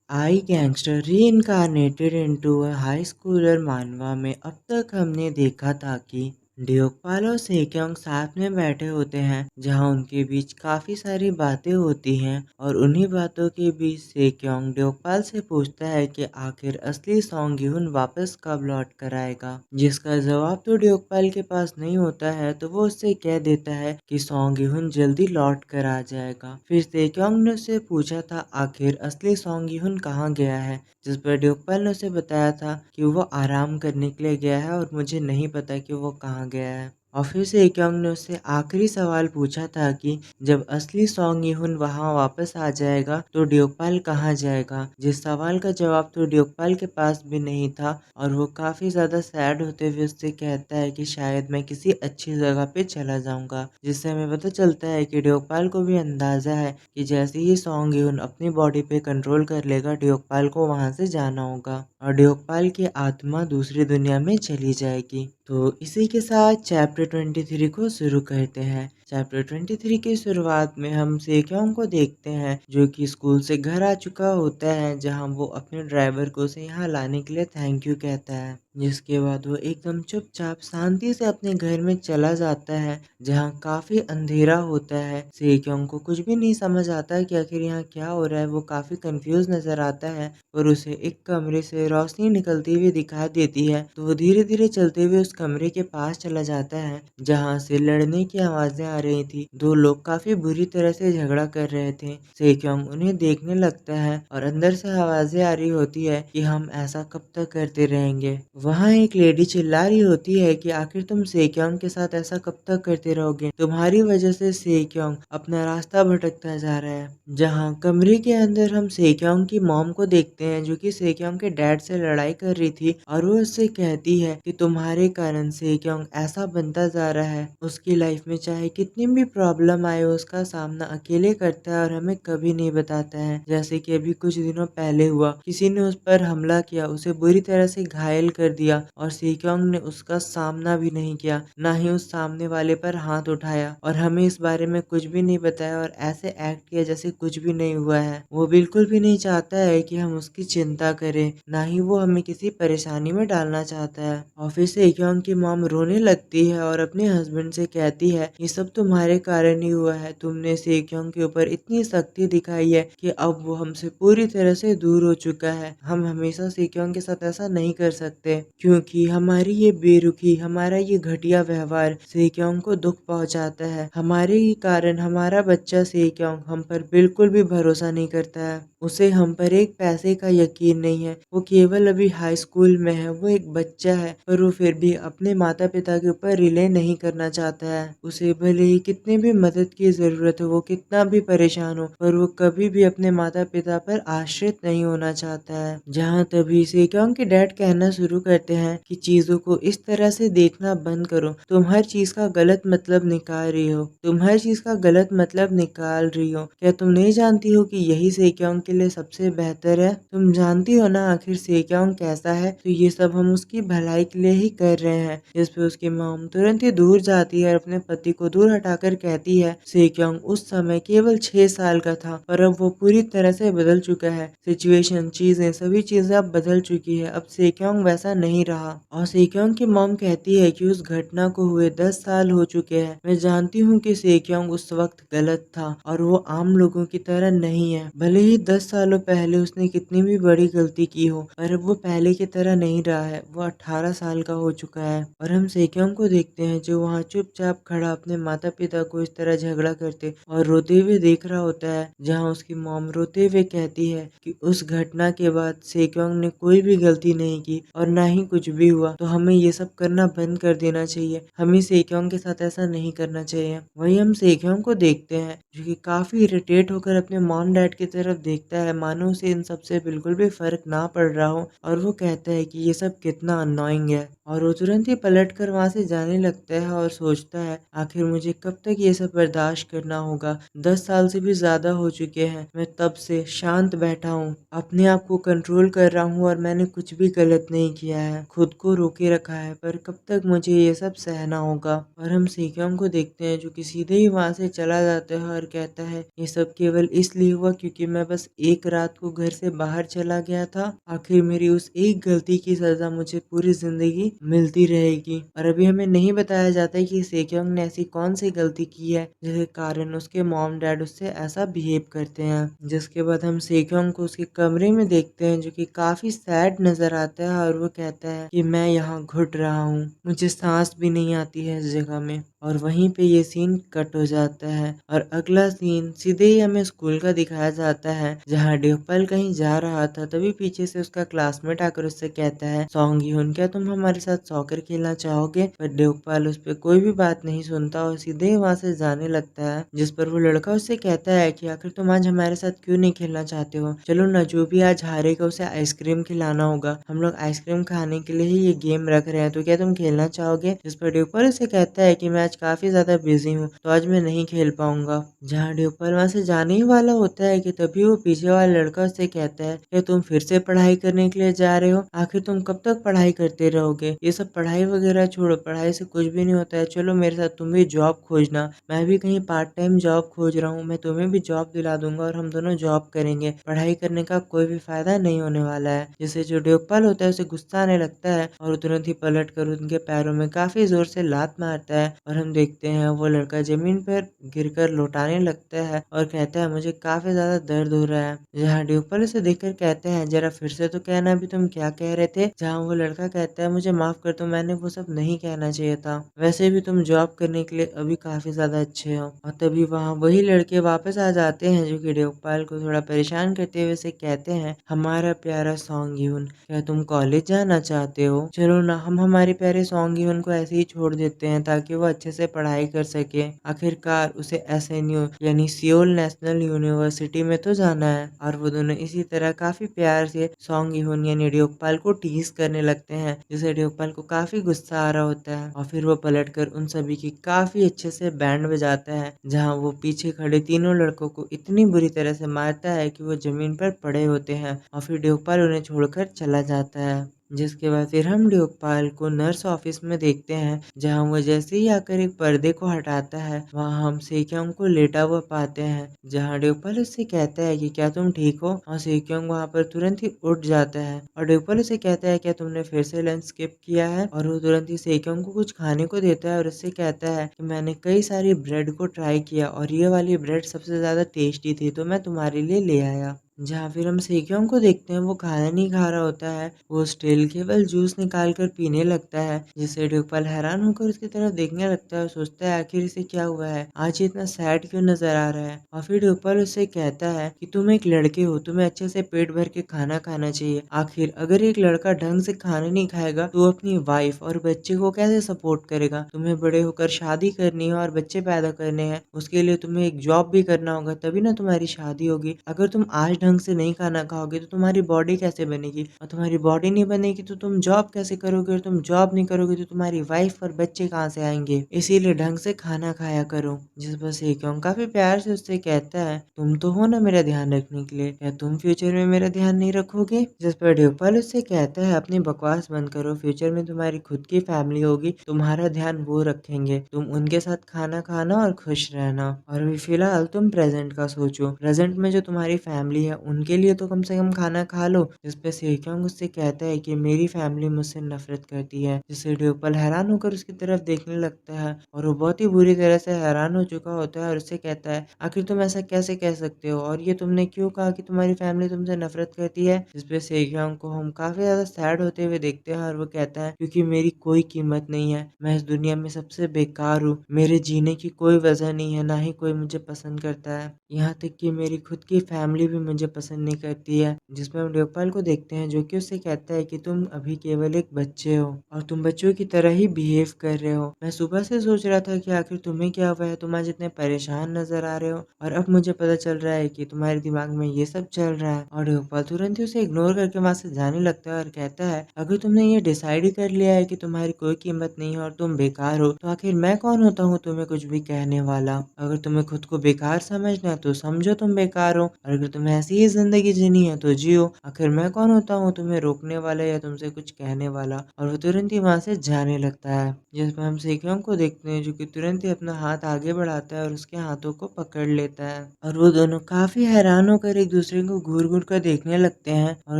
I gangster reincarnated into a high schooler manhwa में अब तक हमने देखा था कि ड्योकपाल और सेक्योंग साथ में बैठे होते हैं, जहां उनके बीच काफी सारी बातें होती हैं और उन्हीं बातों के बीच सेक्योंग ड्योकपाल से पूछता है कि आखिर असली सॉन्ग यून वापस कब लौट कर आएगा, जिसका जवाब तो ड्योकपाल के पास नहीं होता है। तो वो उससे कह देता है कि सॉन्ग यून जल्दी लौट कर आ जाएगा। फिर सेक्योंग ने उससे पूछा था आखिर असली सॉन्ग यून कहाँ गया है, जिस पर ड्योकपाल ने उसे बताया था कि वो आराम करने के लिए गया है और मुझे नहीं पता कि वो कहाँ गया है। और फिर सेक्योंग ने उससे आखिरी सवाल पूछा था कि जब असली सॉन्ग यून वहाँ वापस आ जाएगा तो ड्योकपाल कहाँ जाएगा, जिस सवाल का जवाब तो ड्योकपाल के पास भी नहीं था। और वो काफी ज्यादा सैड होते हुए उससे कहता है कि शायद मैं किसी अच्छी जगह पे चला जाऊंगा, जिससे हमें पता चलता है कि ड्योकपाल को भी अंदाजा है कि जैसे ही सॉन्ग यून अपनी बॉडी पे कंट्रोल कर लेगा, ड्योकपाल को वहां से जाना होगा और ड्योकपाल की आत्मा दूसरी दुनिया में चली जाएगी। तो इसी के साथ चैप्टर 23 को शुरू करते हैं। चैप्टर 23 की शुरुआत में हम सेक्योंग को देखते हैं, जो कि स्कूल से घर आ चुका होता है, जहां वो अपने ड्राइवर को उसे यहाँ लाने के लिए थैंक यू कहता है। जिसके बाद वो एकदम चुपचाप शांति से अपने घर में चला जाता है, जहाँ काफी अंधेरा होता है। सेक्योंग को कुछ भी नहीं समझ आता कि आखिर यहाँ क्या हो रहा है। वो काफी कंफ्यूज नजर आता है और उसे एक कमरे से रोशनी निकलती हुई दिखाई देती है। तो वो धीरे धीरे चलते हुए उस कमरे के पास चला जाता है, जहाँ से लड़ने की आवाजें आ रही थी। दो लोग काफी बुरी तरह से झगड़ा कर रहे थे। सेक्योंग उन्हें देखने लगता है और अंदर से आवाजें आ रही होती है कि हम ऐसा कब तक करते रहेंगे। वहाँ एक लेडी चिल्ला रही होती है कि आखिर तुम सेक्योंग के साथ ऐसा कब तक करते रहोगे, तुम्हारी वजह से सेक्योंग अपना रास्ता भटकता जा रहा है। जहाँ कमरे के अंदर हम सेक्योंग की मॉम को देखते हैं, जो कि सेक्योंग के डैड से लड़ाई कर रही थी और वो उससे कहती है कि तुम्हारे कारण सेक्योंग ऐसा बनता जा रहा है। उसकी लाइफ में चाहे कितनी भी प्रॉब्लम आए, उसका सामना अकेले करता है और हमें कभी नहीं बताता है। जैसे कि अभी कुछ दिनों पहले हुआ, किसी ने उस पर हमला किया, उसे बुरी तरह से घायल कर दिया और सेक्योंग ने उसका सामना भी नहीं किया, ना ही उस सामने वाले पर हाथ उठाया और हमें इस बारे में कुछ भी नहीं बताया और ऐसे एक्ट किया जैसे कुछ भी नहीं हुआ है। वो बिल्कुल भी नहीं चाहता है कि हम उसकी चिंता करें, ना ही वो हमें किसी परेशानी में डालना चाहता है। और फिर सेक्योंग की मॉम रोने लगती है और अपने हस्बैंड से कहती है ये सब तुम्हारे कारण ही हुआ है। तुमने सेक्योंग के ऊपर इतनी सख्ती दिखाई है कि अब वो हमसे पूरी तरह से दूर हो चुका है। हम हमेशा सेक्योंग के साथ ऐसा नहीं कर सकते, क्योंकि हमारी ये बेरुखी, हमारा ये घटिया व्यवहार सेक्योंग को दुख पहुंचाता है। हमारे ही कारण हमारा बच्चा सेक्योंग हम पर बिल्कुल भी भरोसा नहीं करता है। उसे हम पर एक पैसे का यकीन नहीं है। वो केवल अभी हाई स्कूल में है, वो एक बच्चा है, पर वो फिर भी अपने माता पिता के ऊपर रिले नहीं करना चाहता है। उसे भले ही कितनी भी मदद की जरूरत हो, वो कितना भी परेशान हो, पर वो कभी भी अपने माता पिता पर आश्रित नहीं होना चाहता है। जहाँ तभी सेक्योंग के डैड कहना शुरू करते हैं कि चीजों को इस तरह से देखना बंद करो, तुम हर चीज का गलत मतलब निकाल रही हो, तुम हर चीज का गलत मतलब निकाल रही हो। क्या तुम नहीं जानती हो कि यही सेक्योंग के लिए सबसे बेहतर है? तुम जानती हो ना आखिर सेक्योंग कैसा है, तो ये सब हम उसकी भलाई के लिए ही कर रहे हैं। इस पे उसकी मॉम तुरंत ही दूर जाती है और अपने पति को दूर हटाकर कहती है सेक्योंग उस समय केवल 6 साल का था, पर अब वो पूरी तरह से बदल चुका है। सिचुएशन, चीजें, सभी चीजें अब बदल चुकी है। अब सेक्योंग वैसा नहीं रहा। और सेक्योंग की मॉम कहती है कि उस घटना को हुए 10 साल हो चुके हैं। मैं जानती हूँ कि सेक्योंग उस वक्त गलत था और वो आम लोगों की तरह नहीं है। भले ही 10 सालों पहले उसने कितनी भी बड़ी गलती की हो, पर अब वो पहले की तरह नहीं रहा है। वो 18 साल का हो चुका है। और हम सेक्योंग को देखते हैं जो वहाँ चुपचाप खड़ा अपने माता पिता को इस तरह झगड़ा करते और रोते हुए देख रहा होता है, जहाँ उसकी मॉम रोते हुए कहती है कि उस घटना के बाद सेक्योंग ने कोई भी गलती नहीं की और ना ही कुछ भी हुआ, तो हमें ये सब करना बंद कर देना चाहिए। हमें सेक्योंग के साथ ऐसा नहीं करना चाहिए। वही हम सेक्योंग को देखते हैं जो कि काफी इरिटेट होकर अपने मॉम डैड की तरफ देखता है, मानो उसे इन सब से बिल्कुल भी फर्क ना पड़ रहा हो। और वो कहता है कि ये सब कितना अननोइंग है। और वो तुरंत ही पलट कर वहाँ से जाने लगता है और सोचता है आखिर मुझे मुझे कब तक ये सब बर्दाश्त करना होगा? 10 साल से भी ज़्यादा हो चुके हैं। मैं तब से शांत बैठा हूँ, अपने आप को कंट्रोल कर रहा हूँ और मैंने कुछ भी गलत नहीं किया है, खुद को रोके रखा है, पर कब तक मुझे ये सब सहना होगा? और हम सेक्योंग को देखते हैं जो कि सीधे ही वहाँ से चला जाता है और कहता है ये सब केवल इसलिए हुआ क्योंकि मैं बस एक रात को घर से बाहर चला गया था। आखिर मेरी उस एक गलती की सजा मुझे पूरी जिंदगी मिलती रहेगी। और अभी हमें नहीं बताया जाता है कि सेक्योंग ने ऐसी कौन सी गलती की है जिसके कारण उसके मॉम डैड उससे ऐसा बिहेव करते हैं। जिसके बाद हम सेक्योंग को उसके कमरे में देखते हैं जो कि काफी सैड नजर आता है और वो कहता है कि मैं यहाँ घुट रहा हूँ, मुझे सांस भी नहीं आती है इस जगह में। और वहीं पे ये सीन कट हो जाता है और अगला सीन सीधे ही हमें स्कूल का दिखाया जाता है जहाँ ड्यूपल कहीं जा रहा था। तभी पीछे से उसका क्लासमेट आकर उससे कहता है सॉन्ग ह्यून क्या तुम हमारे साथ सॉकर खेलना चाहोगे? पर ड्यूपल उस पर कोई भी बात नहीं सुनता और सीधे ही वहाँ से जाने लगता है। जिस पर वो लड़का उससे कहता है कि आखिर तुम आज हमारे साथ क्यों नहीं खेलना चाहते हो? चलो ना, जो भी आज हारेगा उसे आइसक्रीम खिलाना होगा, हम लोग आइसक्रीम खाने के लिए ही ये गेम रख रहे हैं, तो क्या तुम खेलना चाहोगे? जिस पर ड्यूपल उसे कहता है कि मैं आज काफी ज्यादा बिजी हूँ तो आज मैं नहीं खेल पाऊंगा। जहाँ ड्यूपल वहाँ से जाने ही वाला होता है कि तभी वो पीछे वाला लड़का उससे कहता है कि तुम फिर से पढ़ाई करने के लिए जा रहे हो? आखिर तुम कब तक पढ़ाई करते रहोगे? ये सब पढ़ाई वगैरह छोड़ो, पढ़ाई से कुछ भी नहीं होता है, चलो मेरे साथ तुम भी जॉब खोजना, मैं भी कहीं पार्ट टाइम जॉब खोज रहा हूँ, मैं तुम्हें भी जॉब दिला दूंगा और हम दोनों जॉब करेंगे, पढ़ाई करने का कोई भी फायदा नहीं होने वाला है। जिससे जो ड्यूपल होता है उसे गुस्सा आने लगता है और तुरंत ही पलट कर उनके पैरों में काफी जोर से लात मारता है और हम देखते हैं वो लड़का जमीन पर गिरकर लौटाने लगता है और कहता है मुझे काफी ज्यादा दर्द हो रहा है। जहाँ ड्यूपल उसे देखकर कहते हैं जरा फिर से तो कहना अभी तुम क्या कह रहे थे? जहाँ वो लड़का कहता है मुझे माफ कर दो, मैंने वो सब नहीं कहना चाहिए था, वैसे भी तुम जॉब करने के लिए अभी काफी ज्यादा अच्छे हो। और तभी वहाँ वही लड़के वापस आ जाते हैं जो कि ड्यूपल को थोड़ा परेशान करते हुए से कहते हैं हमारा प्यारा सॉन्ग ह्यून क्या तुम कॉलेज जाना चाहते हो? चलो ना, हम हमारे प्यारे सॉन्ग ह्यून को ऐसे ही छोड़ देते हैं ताकि वो अच्छे से पढ़ाई कर सके। आखिरकार उसे एसएनयू यानी सियोल नेशनल यूनिवर्सिटी में तो जाना है। और वो दोनों इसी तरह काफी प्यार से सॉन्ग ह्यून यानी ड्यूपल को टीज करने लगते हैं जिससे ड्यूपल को काफी गुस्सा आ रहा होता है। और फिर वो पलटकर उन सभी की काफी अच्छे से बैंड बजाता है जहाँ वो पीछे खड़े तीनों लड़कों को इतनी बुरी तरह से मारता है कि वो जमीन पर पड़े होते हैं और फिर ड्यूपल उन्हें छोड़कर चला जाता है। जिसके बाद फिर हम ड्यूपल को नर्स ऑफिस में देखते हैं जहाँ वो जैसे ही आकर एक पर्दे को हटाता है वहाँ हम सेक्योंग को लेटा हुआ पाते हैं। जहाँ ड्यूपल उससे कहता है कि क्या तुम ठीक हो? और सेक्योंग वहाँ पर तुरंत ही उठ जाता है और ड्यूपल उसे कहता है क्या तुमने फिर से लंच स्किप किया है? और वो तुरंत ही सेक्योंग को कुछ खाने को देता है और उससे कहता है कि मैंने कई सारी ब्रेड को ट्राई किया और ये वाली ब्रेड सबसे ज्यादा टेस्टी थी तो मैं तुम्हारे लिए ले आया। जहाँ फिर हम सेक्योंग को देखते हैं वो खाना नहीं खा रहा होता है, वो स्टिल केवल जूस निकाल कर पीने लगता है जिससे ड्यूपल हैरान होकर उसकी तरफ देखने लगता है और सोचता है आखिर इसे क्या हुआ है, आज ये इतना सैड क्यों नजर आ रहा है। और फिर ड्यूपल उससे कहता है कि तुम एक लड़के हो, तुम्हें अच्छे से पेट भर के खाना खाना चाहिए, आखिर अगर एक लड़का ढंग से खाना नहीं खाएगा तो वो अपनी वाइफ और बच्चे को कैसे सपोर्ट करेगा? तुम्हें बड़े होकर शादी करनी है और बच्चे पैदा करने हैं, उसके लिए तुम्हें एक जॉब भी करना होगा तभी ना तुम्हारी शादी होगी। अगर तुम आज ढंग से नहीं खाना खाओगे तो तुम्हारी बॉडी कैसे बनेगी, और तुम्हारी बॉडी नहीं बनेगी तो तुम जॉब कैसे करोगे, और तुम जॉब नहीं करोगे तो तुम्हारी वाइफ और बच्चे कहाँ से आएंगे? इसीलिए ढंग से खाना खाया करो। जिस पर सेक्योंग काफी प्यार से उससे कहता है तुम तो हो ना मेरा ध्यान रखने के लिए, क्या तुम फ्यूचर में मेरा ध्यान नहीं रखोगे? जिस पर ड्यूपल उससे कहता है अपनी बकवास बंद करो, फ्यूचर में तुम्हारी खुद की फैमिली होगी, तुम्हारा ध्यान वो रखेंगे, तुम उनके साथ खाना खाना और खुश रहना। और अभी फिलहाल तुम प्रेजेंट का सोचो, प्रेजेंट में जो तुम्हारी फैमिली है उनके लिए तो कम से कम खाना खा लो। जिसपे सेक्योंग उससे कहता है कि मेरी फैमिली मुझसे नफरत करती है। जिससे ड्यूपल हैरान होकर उसकी तरफ देखने लगता है और वो बहुत ही बुरी तरह से हैरान हो चुका होता है और उससे कहता है आखिर तुम ऐसा कैसे कह सकते हो, और ये तुमने क्यों कहा कि तुम्हारी फैमिली तुमसे नफरत करती है? जिसपे सेक्योंग को हम काफी ज्यादा सैड होते हुए देखते हैं और वो कहता है क्योंकि मेरी कोई कीमत नहीं है, मैं इस दुनिया में सबसे बेकार हूँ, मेरे जीने की कोई वजह नहीं है, ना ही कोई मुझे पसंद करता है, यहाँ तक कि मेरी खुद की फैमिली भी मुझे पसंद नहीं करती है, जिसमें हम देवपाल को देखते हैं जो कि उससे कहता है कि तुम अभी केवल एक बच्चे हो और तुम बच्चों की तरह ही बिहेव कर रहे हो। मैं सुबह से सोच रहा था कि आखिर तुम्हें क्या हुआ है, तुम आज इतने परेशान नजर आ रहे हो और अब मुझे पता चल रहा है कि तुम्हारे दिमाग में ये सब चल रहा है। और देवपाल तुरंत ही उसे इग्नोर करके वहां से जाने लगता है और कहता है अगर तुमने ये डिसाइड ही कर लिया है कि तुम्हारी कोई कीमत नहीं है और तुम बेकार हो, तो आखिर मैं कौन होता हूँ तुम्हें कुछ भी कहने वाला। अगर तुम्हें खुद को बेकार समझना है तो समझो तुम बेकार हो, और अगर तुम्हें ऐसी ही जिंदगी जीनी है तो जियो। आखिर मैं कौन होता हूँ तुम्हें रोकने वाला या तुमसे कुछ कहने वाला। और वो तुरंत ही वहां से जाने लगता है, जिसमें हम सेक्योंग को देखते हैं जो कि तुरंत ही अपना हाथ आगे बढ़ाता है और उसके हाथों को पकड़ लेता है। और वो दोनों काफी हैरान होकर एक दूसरे को घूर घूर कर देखने लगते हैं और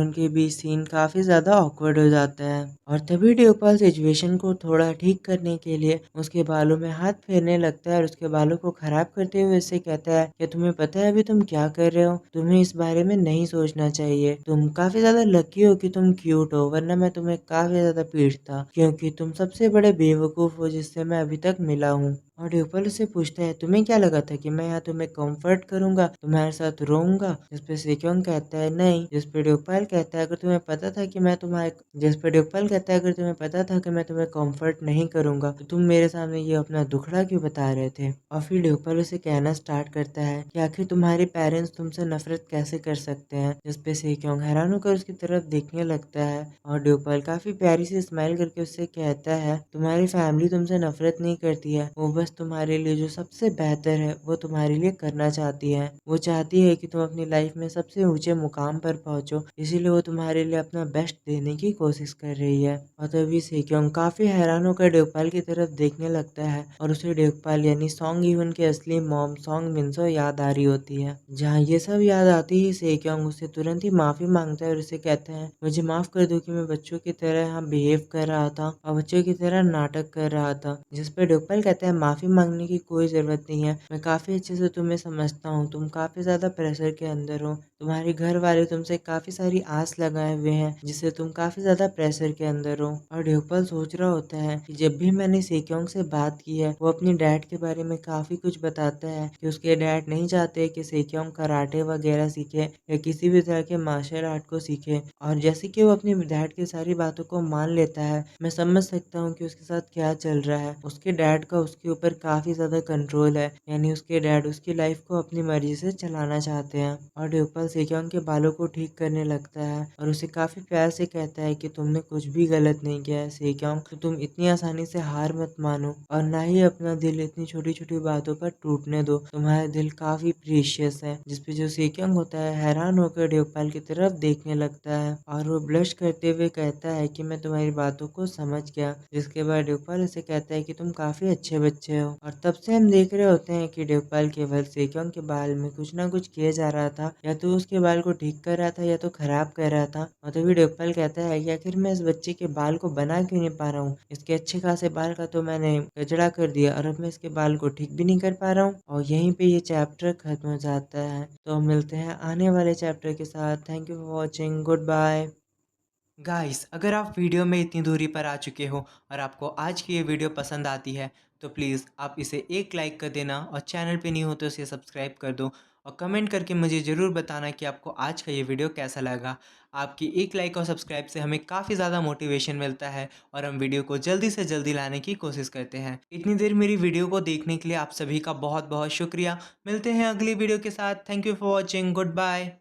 उनके बीच सीन काफी ज्यादा ऑकवर्ड हो जाता है। और तभी देवपाल सिचुएशन को थोड़ा ठीक करने के लिए उसके बालों में हाथ फेरने लगता है और उसके बालों को खराब करते हुए उससे कहता है कि तुम्हें पता है अभी तुम क्या कर रहे हो, तुम्हें इस बारे में नहीं सोचना चाहिए। तुम काफी ज्यादा लकी हो कि तुम क्यूट हो, वरना मैं तुम्हें काफी ज्यादा पीटता, क्योंकि तुम सबसे बड़े बेवकूफ हो जिससे मैं अभी तक मिला हूँ। और देवपाल उससे पूछता है तुम्हें क्या लगा था कि मैं यहाँ तुम्हें कंफर्ट करूंगा, तुम्हारे साथ रोऊंगा। जिसपे सेक्योंग कहता है नहीं। जिसपे देवपाल कहता है अगर तुम्हें पता था कि मैं तुम्हारे जिसपे देवपाल कहता है अगर तुम्हें पता था कि मैं तुम्हें कंफर्ट नहीं करूंगा तो तुम मेरे सामने ये अपना दुखड़ा क्यों बता रहे थे। और फिर देवपाल उसे कहना स्टार्ट करता है कि आखिर तुम्हारे पेरेंट्स तुमसे नफरत कैसे कर सकते हैं। जिसपे सेक्योंग हैरान होकर उसकी तरफ देखने लगता है और देवपाल काफी प्यारी सी स्माइल करके उससे कहता है तुम्हारी फैमिली तुमसे नफरत नहीं करती है, वो बस तुम्हारे लिए जो सबसे बेहतर है वो तुम्हारे लिए करना चाहती है। वो चाहती है कि तुम अपनी लाइफ में सबसे ऊंचे मुकाम पर पहुंचो, इसीलिए वो तुम्हारे लिए अपना बेस्ट देने की कोशिश कर रही है। और तभी सेक्योंग काफी हैरान होकर देवपाल की तरफ देखने लगता है और उसे देवपाल यानी सॉन्ग इवन की असली मॉम सॉन्ग मिन्सो याद आ रही होती है। जहाँ ये सब याद आते ही सेक्योंग उसे तुरंत ही माफी मांगता है और उसे कहता है मुझे माफ कर दो कि मैं बच्चों की तरह यहाँ बिहेव कर रहा था और बच्चों की तरह नाटक कर रहा था। जिस पर देवपाल कहता है माफी मांगने की कोई जरूरत नहीं है, मैं काफी अच्छे से तुम्हें समझता हूँ, तुम काफी ज्यादा प्रेशर के अंदर हो, तुम्हारे घर वाले तुमसे काफी सारी आस लगाए हुए हैं जिससे तुम काफी ज्यादा प्रेशर के अंदर हो। और देवपाल सोच रहा होता है कि जब भी मैंने सेक्योंग से बात की है वो अपनी डैड के बारे में काफी कुछ बताता है कि उसके डैड नहीं चाहते कि सेक्योंग कराटे वगैरह सीखे या किसी भी तरह के मार्शल आर्ट को सीखे। और जैसे कि वो अपनी डैड की सारी बातों को मान लेता है, मैं समझ सकता हूँ कि उसके साथ क्या चल रहा है। उसके डैड का उसके ऊपर काफी ज्यादा कंट्रोल है, यानी उसके डैड उसकी लाइफ को अपनी मर्जी से चलाना चाहते हैं। और देवपाल सेक्योंग के बालों को ठीक करने लगता है और उसे काफी प्यार से कहता है कि तुमने कुछ भी गलत नहीं किया है सेक्योंग, तो तुम इतनी आसानी से हार मत मानो और ना ही अपना दिल इतनी छोटी छोटी बातों पर टूटने दो, तुम्हारा दिल काफी प्रीशियस है। जिसपे जो सेक्योंग होता है हैरान होकर देवपाल की तरफ देखने लगता है और वो ब्लश करते हुए कहता है कि मैं तुम्हारी बातों को समझ गया। जिसके बाद देवपाल उसे कहता है कि तुम काफी अच्छे बच्चे हो। और तब से हम देख रहे होते हैं कि देवपाल केवल सेक्योंग के बाल में कुछ ना कुछ किए जा रहा था, या तो उसके बाल को ठीक कर रहा था या तो खराब कर रहा था। और तभी देवपाल कहता है कि आखिर मैं इस बच्चे के बाल को बना क्यों नहीं पा रहा हूँ, इसके अच्छे खासे बाल का तो मैंने कचड़ा कर दिया और अब मैं इसके बाल को ठीक भी नहीं कर पा रहा हूँ। और यहीं पे ये चैप्टर खत्म हो जाता है। तो हम मिलते हैं आने वाले चैप्टर के साथ। Thank you for watching, good bye. Guys, अगर आप वीडियो में इतनी दूरी पर आ चुके हो और आपको आज की ये वीडियो पसंद आती है तो प्लीज़ आप इसे एक लाइक कर देना और चैनल पे नहीं हो तो इसे सब्सक्राइब कर दो और कमेंट करके मुझे ज़रूर बताना कि आपको आज का ये वीडियो कैसा लगा। आपकी एक लाइक और सब्सक्राइब से हमें काफ़ी ज़्यादा मोटिवेशन मिलता है और हम वीडियो को जल्दी से जल्दी लाने की कोशिश करते हैं। इतनी देर मेरी वीडियो को देखने के लिए आप सभी का बहुत बहुत शुक्रिया। मिलते हैं अगली वीडियो के साथ। Thank you for watching, good bye.